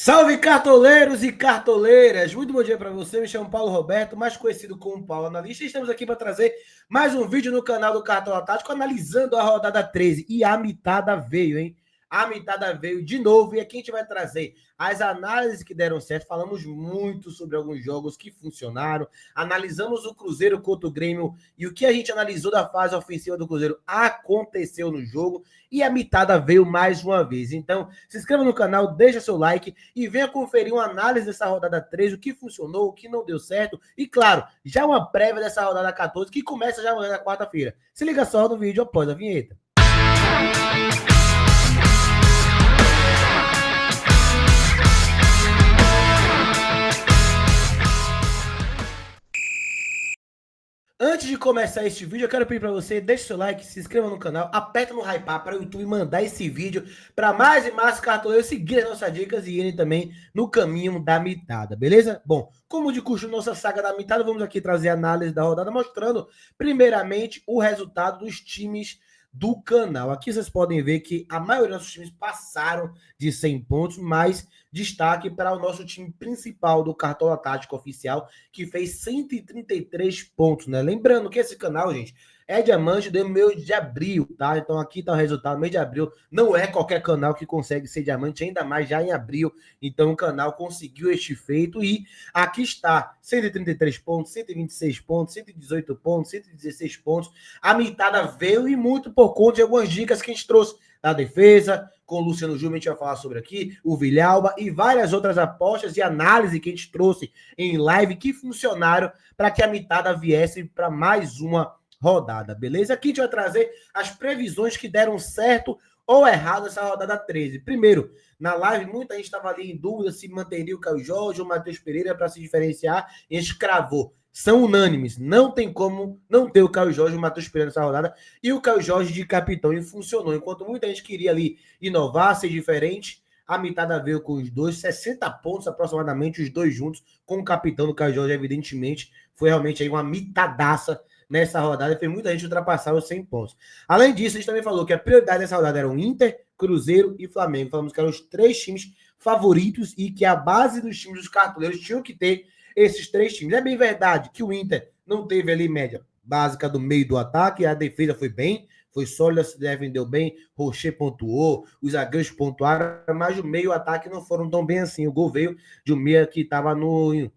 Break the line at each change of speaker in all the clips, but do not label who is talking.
Salve cartoleiros e cartoleiras! Muito bom dia para você, me chamo Paulo Roberto, mais conhecido como Paulo Analista, e estamos aqui para trazer mais um vídeo no canal do Cartola Tático, analisando a rodada 13, e a mitada veio, hein? A mitada veio de novo, e aqui a gente vai trazer as análises que deram certo. Falamos muito sobre alguns jogos que funcionaram, analisamos o Cruzeiro contra o Grêmio, e o que a gente analisou da fase ofensiva do Cruzeiro aconteceu no jogo, e a mitada veio mais uma vez. Então, se inscreva no canal, deixa seu like e venha conferir uma análise dessa rodada 13, o que funcionou, o que não deu certo, e claro, já uma prévia dessa rodada 14, que começa já amanhã na quarta-feira. Se liga só no vídeo após a vinheta. Antes de começar este vídeo, eu quero pedir para você, deixe seu like, se inscreva no canal, aperta no hypar para o YouTube mandar esse vídeo para mais e mais cartoleiros seguirem as nossas dicas e irem também no caminho da mitada, beleza? Bom, como de costume, nossa saga da mitada, vamos aqui trazer a análise da rodada, mostrando primeiramente o resultado dos times do canal. Aqui vocês podem ver que a maioria dos times passaram de 100 pontos, mas destaque para o nosso time principal do Cartola Tático Oficial, que fez 133 pontos, né? Lembrando que esse canal, gente, é diamante do mês de abril, tá? Então aqui tá o resultado, mês de abril. Não é qualquer canal que consegue ser diamante, ainda mais já em abril. Então o canal conseguiu este feito e aqui está, 133 pontos, 126 pontos, 118 pontos, 116 pontos. A mitada veio e muito por conta de algumas dicas que a gente trouxe da defesa, com o Luciano Júnior, a gente vai falar sobre aqui, o Vilhalba e várias outras apostas e análise que a gente trouxe em live que funcionaram para que a mitada viesse para mais uma rodada, beleza? Aqui a gente vai trazer as previsões que deram certo ou errado nessa rodada 13. Primeiro, na live, muita gente estava ali em dúvida se manteria o Caio Jorge ou o Matheus Pereira para se diferenciar, e a gente cravou. São unânimes, não tem como não ter o Caio Jorge e o Matheus Pereira nessa rodada, e o Caio Jorge de capitão, e funcionou. Enquanto muita gente queria ali inovar, ser diferente, a mitada veio com os dois, 60 pontos aproximadamente, os dois juntos, com o capitão do Caio Jorge, evidentemente, foi realmente aí uma mitadaça nessa rodada, e fez muita gente ultrapassar os 100 pontos. Além disso, a gente também falou que a prioridade dessa rodada era o Inter, Cruzeiro e Flamengo. Falamos que eram os três times favoritos e que a base dos times dos cartoleiros tinham que ter esses três times. É bem verdade que o Inter não teve ali média básica do meio do ataque, a defesa foi bem, foi sólida, se defendeu bem, Rocher pontuou, os zagueiros pontuaram, mas o meio-ataque não foram tão bem assim. O gol veio de um meia que estava no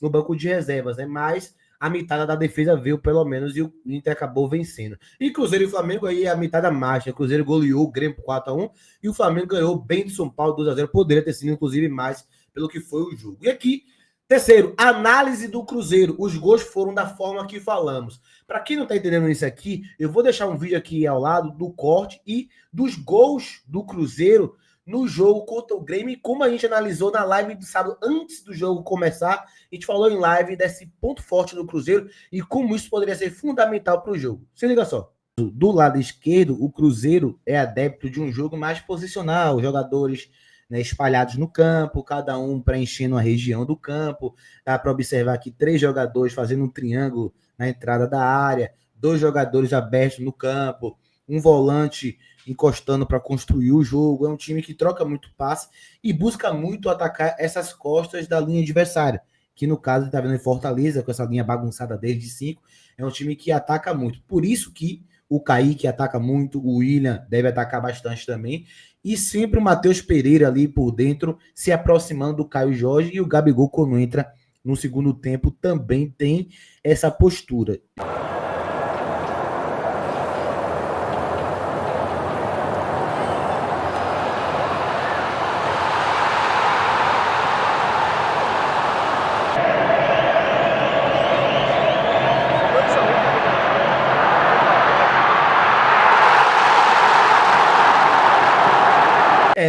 banco de reservas, né? Mas a mitada da defesa veio pelo menos e o Inter acabou vencendo. E Cruzeiro e Flamengo aí a mitada marcha. O Cruzeiro goleou o Grêmio por 4-1 e o Flamengo ganhou bem do São Paulo 2-0. Poderia ter sido inclusive mais pelo que foi o jogo. E aqui, terceiro, análise do Cruzeiro. Os gols foram da forma que falamos. Para quem não está entendendo isso aqui, eu vou deixar um vídeo aqui ao lado do corte e dos gols do Cruzeiro no jogo contra o Grêmio, como a gente analisou na live do sábado, antes do jogo começar, a gente falou em live desse ponto forte do Cruzeiro e como isso poderia ser fundamental para o jogo. Se liga só. Do lado esquerdo, o Cruzeiro é adepto de um jogo mais posicional, jogadores, né, espalhados no campo, cada um preenchendo uma região do campo. Dá para observar aqui 3 jogadores fazendo um triângulo na entrada da área, 2 jogadores abertos no campo, um volante encostando para construir o jogo. É um time que troca muito passe e busca muito atacar essas costas da linha adversária, que no caso está vendo em Fortaleza, com essa linha bagunçada desde 5, é um time que ataca muito. Por isso que o Kaique ataca muito, o William deve atacar bastante também, e sempre o Matheus Pereira ali por dentro, se aproximando do Caio Jorge, e o Gabigol, quando entra no segundo tempo, também tem essa postura.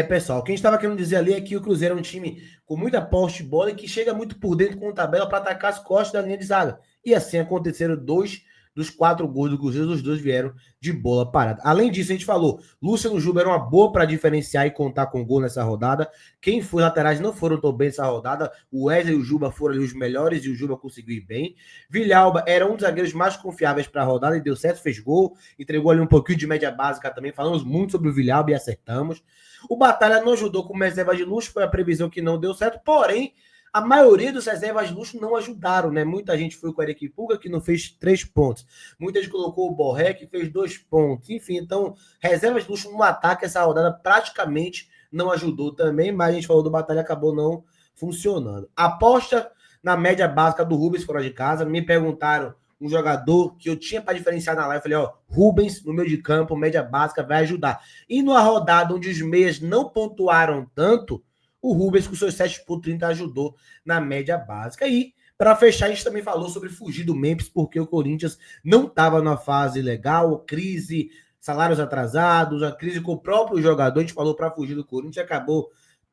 Pessoal, o que a gente estava querendo dizer ali é que o Cruzeiro é um time com muita posse de bola e que chega muito por dentro com a tabela para atacar as costas da linha de zaga. E assim aconteceram 2 dos 4 gols do Cruzeiro, os 2 vieram de bola parada. Além disso, a gente falou, Luciano Juba era uma boa para diferenciar e contar com gol nessa rodada. Quem foi laterais não foram tão bem nessa rodada. O Wesley e o Juba foram ali os melhores e o Juba conseguiu ir bem. Villalba era um dos zagueiros mais confiáveis para a rodada e deu certo, fez gol, entregou ali um pouquinho de média básica também. Falamos muito sobre o Villalba e acertamos. O Batalha não ajudou com reserva de luxo, foi a previsão que não deu certo, porém, a maioria dos reservas de luxo não ajudaram, né? Muita gente foi com o Eric Puga, que não fez 3 pontos. Muita gente colocou o Borré, que fez 2 pontos. Enfim, então, reservas de luxo no ataque, essa rodada praticamente não ajudou também, mas a gente falou do Batalha, acabou não funcionando. Aposta na média básica do Rubens fora de casa. Me perguntaram um jogador que eu tinha para diferenciar na live. Eu falei, ó, Rubens no meio de campo, média básica, vai ajudar. E numa rodada onde os meias não pontuaram tanto, o Rubens, com seus 7,30, ajudou na média básica. E, para fechar, a gente também falou sobre fugir do Memphis, porque o Corinthians não estava numa fase legal, crise, salários atrasados, a crise com o próprio jogador. A gente falou para fugir do Corinthians e acabou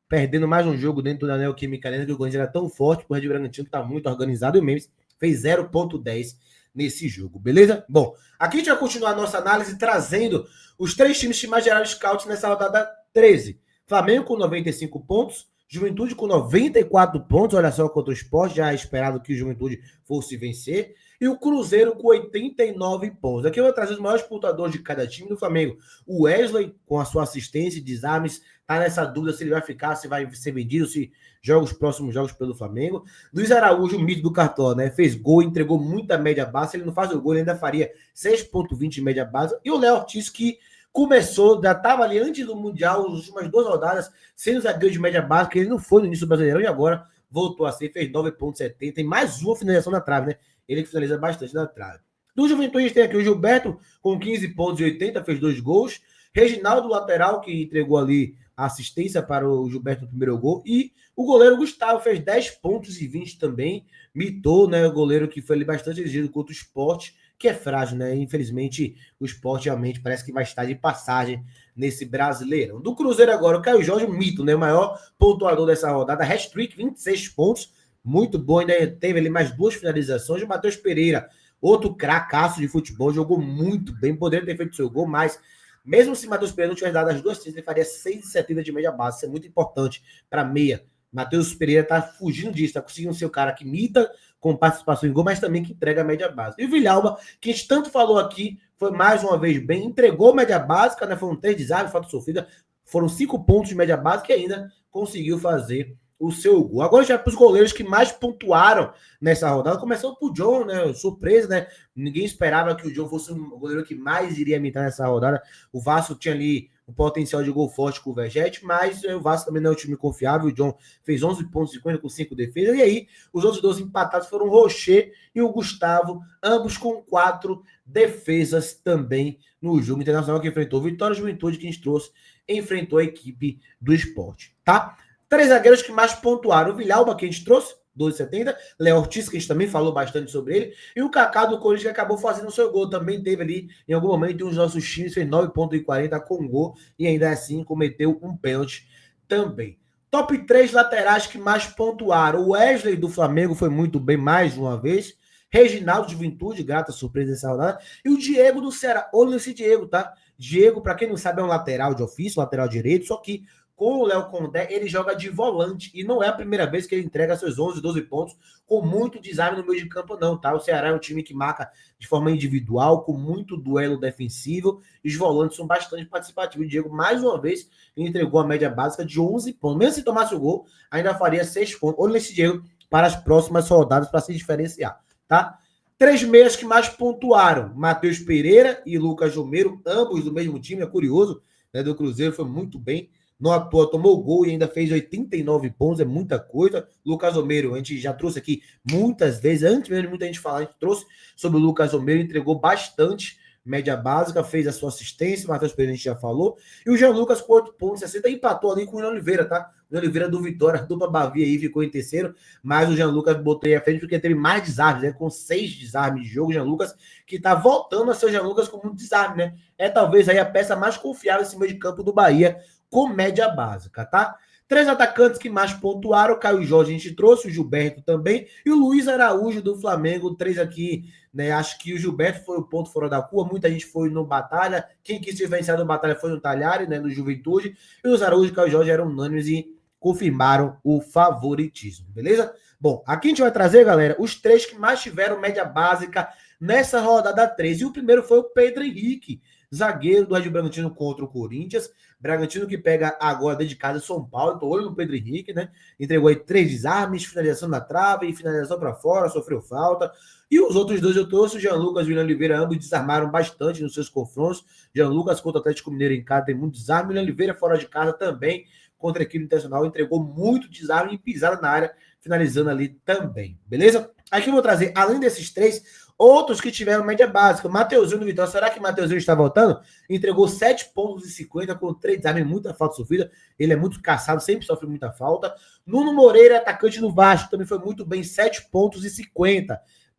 perdendo mais um jogo dentro da Neoquímica Arena, que o Corinthians era tão forte, o Red Bragantino que está muito organizado, e o Memphis fez 0,10 nesse jogo, beleza? Bom, aqui a gente vai continuar a nossa análise trazendo os 3 times que mais geraram scouts nessa rodada 13. Flamengo com 95 pontos, Juventude com 94 pontos, olha só contra o Sport, já é esperado que o Juventude fosse vencer, e o Cruzeiro com 89 pontos. Aqui eu vou trazer os maiores pontuadores de cada time do Flamengo. O Wesley, com a sua assistência e desarmes, tá nessa dúvida se ele vai ficar, se vai ser vendido, se joga os próximos jogos pelo Flamengo. Luiz Araújo, o mito do Cartola, né? Fez gol, entregou muita média base. Se ele não faz o gol, ele ainda faria 6,20 de média base. E o Léo Ortiz, que começou, já estava ali antes do Mundial, as últimas 2 rodadas, sendo zagueiro de média básica, ele não foi no início do Brasileirão e agora voltou a ser, fez 9,70, tem mais uma finalização na trave, né? Ele que finaliza bastante na trave. Do Juventude, a gente tem aqui o Gilberto, com 15 pontos e 80, fez 2 gols. Reginaldo, lateral, que entregou ali a assistência para o Gilberto no primeiro gol. E o goleiro Gustavo fez 10 pontos e 20 também. Mitou, né? O goleiro que foi ali bastante exigido contra o Sport, que é frágil, né? Infelizmente, o Sport realmente parece que vai estar de passagem nesse Brasileirão. Do Cruzeiro agora, o Caio Jorge, o mito, né? O maior pontuador dessa rodada. Hat-trick, 26 pontos. Muito bom, ainda teve ali mais 2 finalizações. O Matheus Pereira, outro cracaço de futebol, jogou muito bem, poderia ter feito seu gol, mas mesmo se o Matheus Pereira não tivesse dado as 2 assistências, ele faria 6,70 de média base. Isso é muito importante para meia. Matheus Pereira tá fugindo disso, tá conseguindo ser o cara que imita com participação em gol, mas também que entrega a média base. E o Villalba, que a gente tanto falou aqui, foi mais uma vez bem, entregou média básica, né? Foram 3 desarmes, falta sofrida, foram 5 pontos de média básica e ainda conseguiu fazer o seu gol. Agora já para os goleiros que mais pontuaram nessa rodada, começando por John, né? Surpresa, né? Ninguém esperava que o John fosse o goleiro que mais iria imitar nessa rodada. O Vasco tinha ali o potencial de gol forte com o Vegete, mas o Vasco também não é um time confiável. O John fez 11 pontos e 50 com 5 defesas. E aí, os outros 2 empatados foram o Rocher e o Gustavo, ambos com 4 defesas também no jogo internacional que enfrentou Vitória. Juventude, que a gente trouxe, enfrentou a equipe do Sport, tá? 3 zagueiros que mais pontuaram. O Villalba, que a gente trouxe, 12,70. Léo Ortiz, que a gente também falou bastante sobre ele. E o Kaká do Corinthians, que acabou fazendo o seu gol. Também teve ali, em algum momento, um dos nossos times, fez 9,40 com gol. E ainda assim, cometeu um pênalti também. Top 3 laterais que mais pontuaram. O Wesley do Flamengo foi muito bem mais uma vez. Reginaldo de Juventude, grata surpresa nessa rodada. E o Diego do Ceará. Olha esse Diego, tá? Diego, para quem não sabe, é um lateral de ofício, lateral direito, só que com o Léo Condé, ele joga de volante, e não é a primeira vez que ele entrega seus 11, 12 pontos com muito desarme no meio de campo, não, tá? O Ceará é um time que marca de forma individual, com muito duelo defensivo, e os volantes são bastante participativos. O Diego, mais uma vez, entregou a média básica de 11 pontos. Mesmo se tomasse o gol, ainda faria 6 pontos. Olha esse Diego para as próximas rodadas, para se diferenciar, tá? 3 meias que mais pontuaram, Matheus Pereira e Lucas Romero, ambos do mesmo time, é curioso, né, do Cruzeiro, foi muito bem. Não à toa, tomou gol e ainda fez 89 pontos, é muita coisa. Lucas Romero, a gente já trouxe aqui muitas vezes, antes mesmo de muita gente falar, a gente trouxe sobre o Lucas Romero, entregou bastante média básica, fez a sua assistência, o Matheus Pereira a gente já falou. E o Jean Lucas com 8,60, empatou ali com o Jean Oliveira, tá? O Jean Oliveira do Vitória, dupla Bavia aí, ficou em terceiro, mas o Jean Lucas botou aí à frente porque teve mais desarmes, né? Com 6 desarmes de jogo, o Jean Lucas, que tá voltando a ser o Jean Lucas com muito desarme, né? É talvez aí a peça mais confiável nesse meio de campo do Bahia, com média básica, tá? Três atacantes que mais pontuaram, o Caio Jorge a gente trouxe, o Gilberto também, e o Luiz Araújo do Flamengo, três aqui, né? Acho que o Gilberto foi o ponto fora da curva, muita gente foi no Batalha, quem quis diferenciar no Batalha foi no Talhari, né? No Juventude, e os Araújo e o Caio Jorge eram unânimes e confirmaram o favoritismo, beleza? Bom, aqui a gente vai trazer, galera, os três que mais tiveram média básica nessa rodada 3. E o primeiro foi o Pedro Henrique, zagueiro do Red Bragantino contra o Corinthians. Bragantino que pega agora dentro de casa São Paulo. Tô olho no Pedro Henrique, né? Entregou aí 3 desarmes, finalização na trave e finalização para fora, sofreu falta. E os outros dois eu trouxe, o Jean Lucas e o William Oliveira, ambos desarmaram bastante nos seus confrontos. Jean Lucas contra o Atlético Mineiro em casa tem muito desarme. William Oliveira fora de casa também contra a equipe internacional, entregou muito desarme e pisada na área, finalizando ali também, beleza? Aqui eu vou trazer, além desses três, outros que tiveram média básica. Mateuzinho do Vitória, será que Mateuzinho está voltando? Entregou 7,50 pontos com 3 desarmes, muita falta sofrida. Ele é muito caçado, sempre sofre muita falta. Nuno Moreira, atacante do Vasco, também foi muito bem, 7,50 pontos.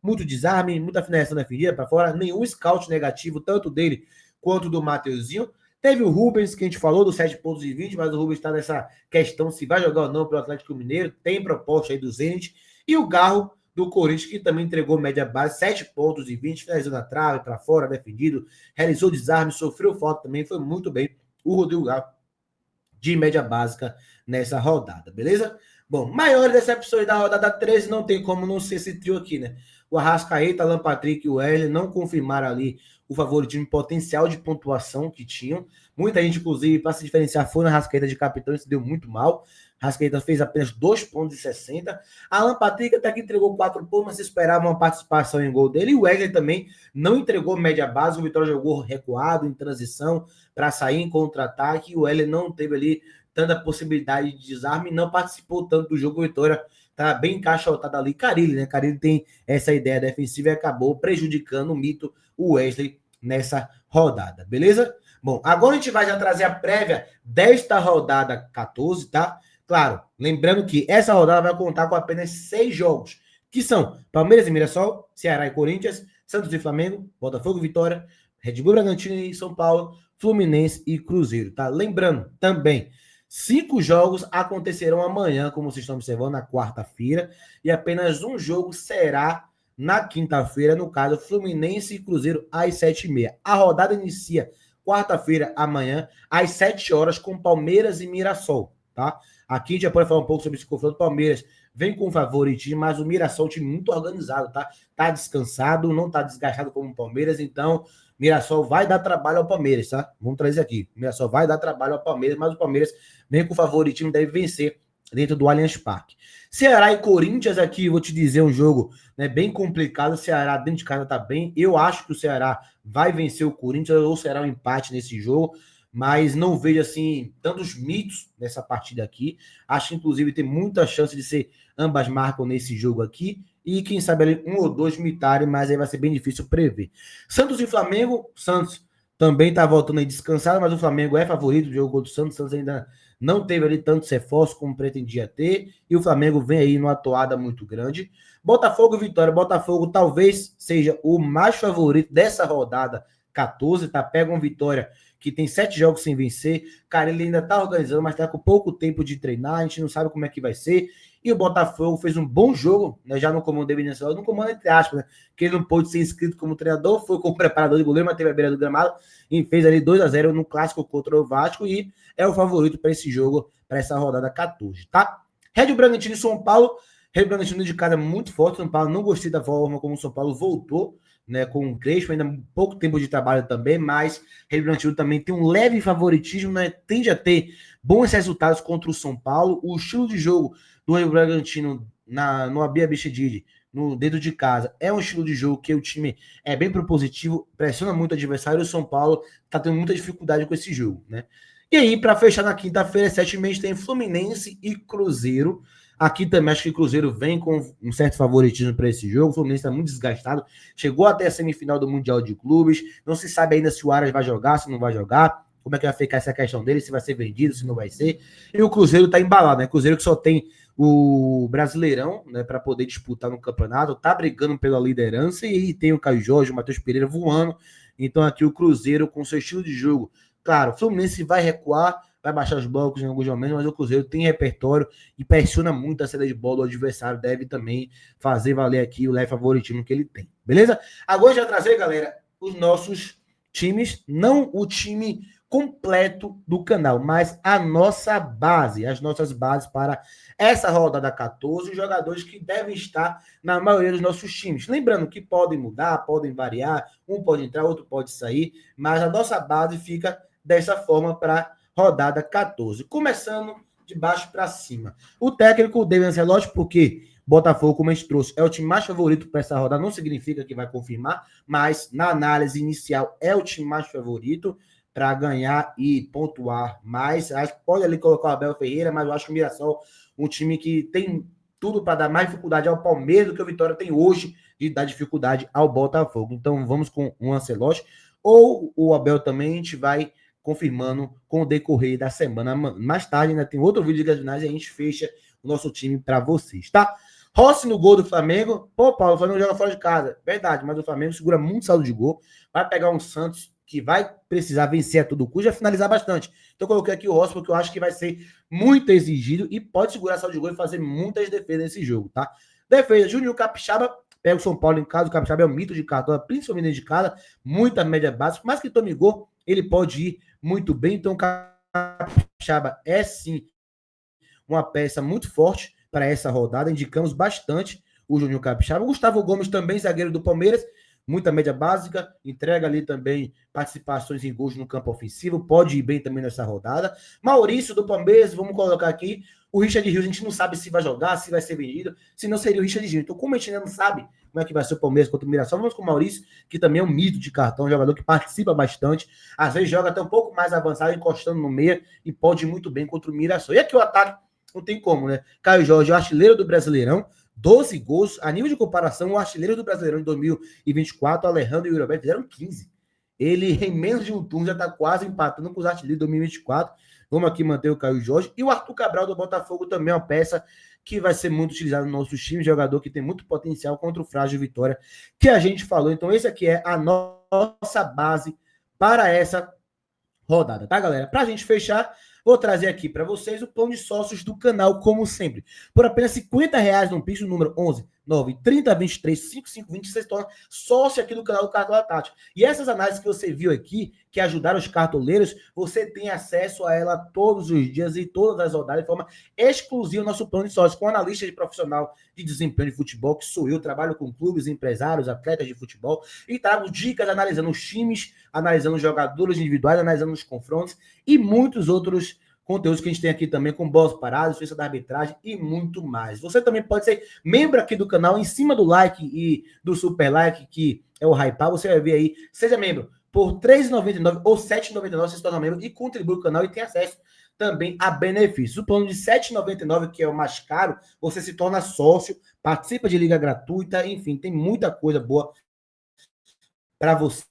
Muito desarme, muita finalização defendida para fora, nenhum scout negativo, tanto dele quanto do Mateuzinho. Teve o Rubens, que a gente falou, dos 7,20 pontos, mas o Rubens está nessa questão se vai jogar ou não pelo Atlético Mineiro. Tem proposta aí do Zenit. E o Garro, do Corinthians, que também entregou média base, 7,20 pontos, finalizou na trave, para fora, defendido, realizou desarme, sofreu falta também, foi muito bem o Rodrigo Garro, de média básica nessa rodada, beleza? Bom, maiores decepções da rodada 13, não tem como não ser esse trio aqui, né? O Arrascaeta, Alan Patrick e o Wesley não confirmaram ali o favoritismo potencial de pontuação que tinham. Muita gente, inclusive, para se diferenciar, foi na Arrascaeta de capitão e se deu muito mal. Arrascaeta fez apenas 2,60 pontos. Alan Patrick até que entregou 4 pontos, mas se esperava uma participação em gol dele. E o Wesley também não entregou média base. O Vitória jogou recuado, em transição, para sair em contra-ataque. E o Wesley não teve ali tanta possibilidade de desarme, não participou tanto do jogo. O Vitória tá bem encaixotado ali. Carille, né? Carille tem essa ideia defensiva e acabou prejudicando o mito, o Wesley, nessa rodada, beleza? Bom, agora a gente vai já trazer a prévia desta rodada 14, tá? Claro, lembrando que essa rodada vai contar com apenas 6 jogos, que são Palmeiras e Mirassol, Ceará e Corinthians, Santos e Flamengo, Botafogo e Vitória, Red Bull Bragantino e São Paulo, Fluminense e Cruzeiro, tá? Lembrando também, 5 jogos acontecerão amanhã, como vocês estão observando, na quarta-feira, e apenas um jogo será na quinta-feira, no caso, Fluminense e Cruzeiro, às 7h30. A rodada inicia quarta-feira, amanhã, às 7 horas, com Palmeiras e Mirassol, tá? Aqui a gente já pode falar um pouco sobre esse confronto. Palmeiras vem com favoritismo, mas o Mirassol é um time muito organizado, tá? Tá descansado, não tá desgastado como o Palmeiras, então Mirassol vai dar trabalho ao Palmeiras, tá? Vamos trazer aqui. Mirassol vai dar trabalho ao Palmeiras, mas o Palmeiras vem com favoritismo, deve vencer dentro do Allianz Parque. Ceará e Corinthians aqui, vou te dizer, um jogo, né, bem complicado. O Ceará dentro de casa tá bem. Eu acho que o Ceará vai vencer o Corinthians, ou será um empate nesse jogo, mas não vejo, assim, tantos mitos nessa partida aqui. Acho que, inclusive, tem muita chance de ser ambas marcam nesse jogo aqui, e quem sabe ali um ou dois mitarem, mas aí vai ser bem difícil prever. Santos e Flamengo, Santos também tá voltando aí descansado, mas o Flamengo é favorito do jogo contra o Santos. O Santos ainda não teve ali tantos reforços como pretendia ter, e o Flamengo vem aí numa toada muito grande. Botafogo e Vitória. Botafogo talvez seja o mais favorito dessa rodada 14, tá? Pega um Vitória que tem 7 jogos sem vencer. Cara, ele ainda tá organizando, mas tá com pouco tempo de treinar, a gente não sabe como é que vai ser. E o Botafogo fez um bom jogo, né, já no comando de Venezuela, no comando entre aspas, né, que ele não pôde ser inscrito como treinador, foi como preparador de goleiro, mas teve a beira do gramado e fez ali 2-0 no clássico contra o Vasco e é o favorito para esse jogo, para essa rodada 14, tá? Red Bragantino e São Paulo. Red Bragantino de casa muito forte. São Paulo, não gostei da forma como o São Paulo voltou, né, com o Crespo, ainda pouco tempo de trabalho também, mas Red Bragantino também tem um leve favoritismo, né, tende a ter bons resultados contra o São Paulo. O estilo de jogo do Red Bragantino no Abia Bichedid, no dentro de casa, é um estilo de jogo que o time é bem propositivo, pressiona muito o adversário, e o São Paulo tá tendo muita dificuldade com esse jogo, né? E aí, para fechar na quinta-feira, 7h30, tem Fluminense e Cruzeiro. Aqui também acho que o Cruzeiro vem com um certo favoritismo para esse jogo. O Fluminense está muito desgastado. Chegou até a semifinal do Mundial de Clubes. Não se sabe ainda se o Aras vai jogar, se não vai jogar. Como é que vai ficar essa questão dele, se vai ser vendido, se não vai ser. E o Cruzeiro está embalado, né? O Cruzeiro que só tem o Brasileirão, né, para poder disputar no campeonato. Tá brigando pela liderança. E aí tem o Caio Jorge, o Matheus Pereira voando. Então aqui o Cruzeiro com seu estilo de jogo. Claro, o Fluminense vai recuar, vai baixar os blocos em alguns momentos, mas o Cruzeiro tem repertório e pressiona muito a saída de bola. O adversário deve também fazer valer aqui o leve favoritismo que ele tem. Beleza? Agora já trazer, galera, os nossos times, não o time completo do canal, mas a nossa base, as nossas bases para essa rodada 14, os jogadores que devem estar na maioria dos nossos times. Lembrando que podem mudar, podem variar, um pode entrar, outro pode sair, mas a nossa base fica dessa forma para rodada 14. Começando de baixo para cima. O técnico David Ancelotti, porque Botafogo, como a gente trouxe, é o time mais favorito para essa rodada, não significa que vai confirmar, mas na análise inicial é o time mais favorito para ganhar e pontuar mais. Acho que pode ali colocar o Abel Ferreira, mas eu acho que o Mirassol, um time que tem tudo para dar mais dificuldade ao Palmeiras do que o Vitória tem hoje de dar dificuldade ao Botafogo. Então vamos com o Ancelotti ou o Abel também, a gente vai confirmando com o decorrer da semana. Mais tarde ainda tem outro vídeo de finais e a gente fecha o nosso time para vocês, tá? Rossi no gol do Flamengo. Pô, Paulo, o Flamengo joga fora de casa. Verdade, mas o Flamengo segura muito saldo de gol. Vai pegar um Santos que vai precisar vencer a todo custo e vai finalizar bastante. Então eu coloquei aqui o Rossi porque eu acho que vai ser muito exigido e pode segurar saldo de gol e fazer muitas defesas nesse jogo, tá? Defesa, Júnior Capixaba pega o São Paulo em casa. O Capixaba é um mito de cartola, principalmente dentro de casa. Muita média básica, mas que tome gol, ele pode ir muito bem. Então o Capixaba é sim uma peça muito forte para essa rodada. Indicamos bastante o Júnior Capixaba. O Gustavo Gomes também, zagueiro do Palmeiras, muita média básica, entrega ali também participações em gols no campo ofensivo, pode ir bem também nessa rodada. Maurício do Palmeiras, vamos colocar aqui. O Richard Rios, a gente não sabe se vai jogar, se vai ser vendido, se não seria o Richard Rios. Então, como a gente ainda não sabe como é que vai ser o Palmeiras contra o Mirassol, vamos com o Maurício, que também é um mito de cartão, um jogador que participa bastante, às vezes joga até um pouco mais avançado, encostando no meio, e pode ir muito bem contra o Mirassol. E aqui o ataque não tem como, né? Caio Jorge, o artilheiro do Brasileirão, 12 gols. A nível de comparação, o artilheiro do Brasileirão de 2024, Alejandro e o Roberto, fizeram 15. Ele, em menos de um turno, já está quase empatando com os artilheiros de 2024. Vamos aqui manter o Caio Jorge. E o Arthur Cabral do Botafogo também é uma peça que vai ser muito utilizada no nosso time, jogador que tem muito potencial contra o frágil Vitória, que a gente falou. Então, esse aqui é a nossa base para essa rodada, tá, galera? Para a gente fechar, vou trazer aqui para vocês o plano de sócios do canal, como sempre. Por apenas R$50 no Pix, número 11 9 30 23 55 20, você se torna sócio aqui do canal do Cartola Tático. E essas análises que você viu aqui, que ajudaram os cartoleiros, você tem acesso a ela todos os dias e todas as rodadas de forma exclusiva no nosso plano de sócios, com analista de profissional de desempenho de futebol, que sou eu, trabalho com clubes, empresários, atletas de futebol, e trago dicas analisando os times, analisando os jogadores individuais, analisando os confrontos e muitos outros conteúdos que a gente tem aqui também, com bolas paradas, ciência da arbitragem e muito mais. Você também pode ser membro aqui do canal, em cima do like e do super like, que é o Hypar, você vai ver aí, seja membro por R$3,99 ou R$7,99, você se torna membro e contribui o canal e tem acesso também a benefícios. O plano de R$7,99, que é o mais caro, você se torna sócio, participa de liga gratuita, enfim, tem muita coisa boa para você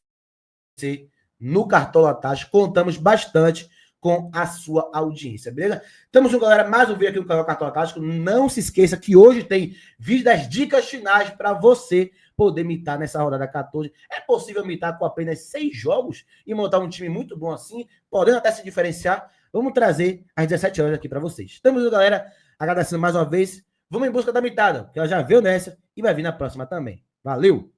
no Cartola Tático. Contamos bastante com a sua audiência, beleza? Estamos juntos, galera, mais um vídeo aqui no canal Cartola Tático. Não se esqueça que hoje tem vídeo das dicas finais para você poder mitar nessa rodada 14. É possível mitar com apenas 6 jogos e montar um time muito bom assim, podendo até se diferenciar. Vamos trazer às 17 horas aqui para vocês. Estamos juntos, galera, agradecendo mais uma vez. Vamos em busca da mitada, que ela já veio nessa e vai vir na próxima também. Valeu!